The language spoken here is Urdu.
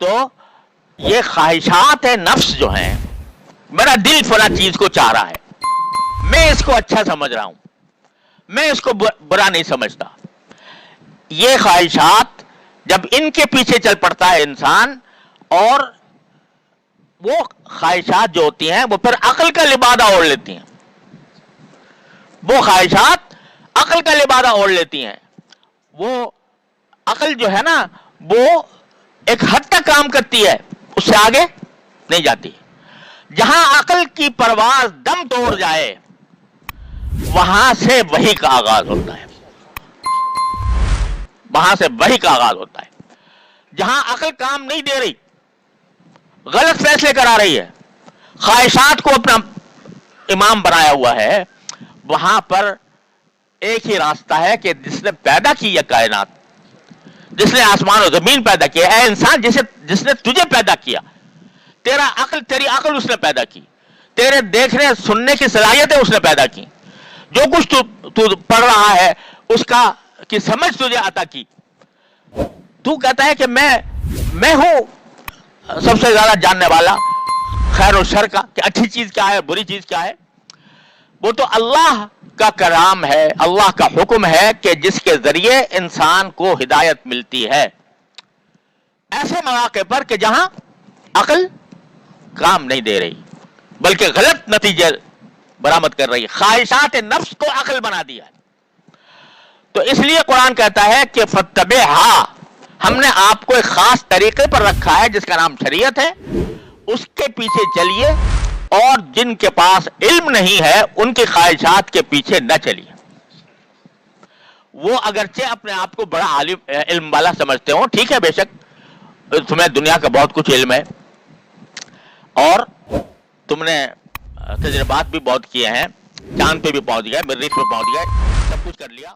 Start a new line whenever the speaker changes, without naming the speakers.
تو یہ خواہشات نفس جو ہیں، میرا دل فلاں چیز کو چاہ رہا ہے، میں اس کو اچھا سمجھ رہا ہوں، میں اس کو برا نہیں سمجھتا، یہ خواہشات جب ان کے پیچھے چل پڑتا ہے انسان، اور وہ خواہشات جو ہوتی ہیں وہ پھر عقل کا لبادہ اوڑھ لیتی ہیں، وہ خواہشات عقل کا لبادہ اوڑھ لیتی ہیں، وہ عقل جو ہے نا وہ ایک حد تک کام کرتی ہے، اس سے آگے نہیں جاتی۔ جہاں عقل کی پرواز دم توڑ جائے وہاں سے وحی کا آغاز ہوتا ہے، وہاں سے وحی کا آغاز ہوتا ہے۔ جہاں عقل کام نہیں دے رہی، غلط فیصلے کرا رہی ہے، خواہشات کو اپنا امام بنایا ہوا ہے، وہاں پر ایک ہی راستہ ہے کہ جس نے پیدا کی یہ کائنات، جس نے آسمان و زمین پیدا کیا، اے انسان جس نے تجھے پیدا کیا، تیری عقل اس نے پیدا کی، تیرے دیکھنے سننے کی صلاحیتیں اس نے پیدا کی، جو کچھ تو پڑھ رہا ہے اس کی سمجھ تجھے عطا کی۔ تو کہتا ہے کہ میں ہوں سب سے زیادہ جاننے والا خیر و شر کا، کہ اچھی چیز کیا ہے بری چیز کیا ہے۔ وہ تو اللہ کا کلام ہے، اللہ کا حکم ہے کہ جس کے ذریعے انسان کو ہدایت ملتی ہے، ایسے مواقع پر کہ جہاں عقل کام نہیں دے رہی بلکہ غلط نتیجے برآمد کر رہی ہے، خواہشات نفس کو عقل بنا دیا ہے۔ تو اس لیے قرآن کہتا ہے کہ فَاتَّبِعْهَا، ہم نے آپ کو ایک خاص طریقے پر رکھا ہے جس کا نام شریعت ہے، اس کے پیچھے چلیے، اور جن کے پاس علم نہیں ہے ان کی خواہشات کے پیچھے نہ چلیے۔ وہ اگرچہ اپنے آپ کو بڑا عالم علم والا سمجھتے ہوں، ٹھیک ہے، بے شک تمہیں دنیا کا بہت کچھ علم ہے، اور تم نے تجربات بھی بہت کیے ہیں، چاند پہ بھی پہنچ گئے، مریخ پہ پہنچ گئے، سب کچھ کر لیا۔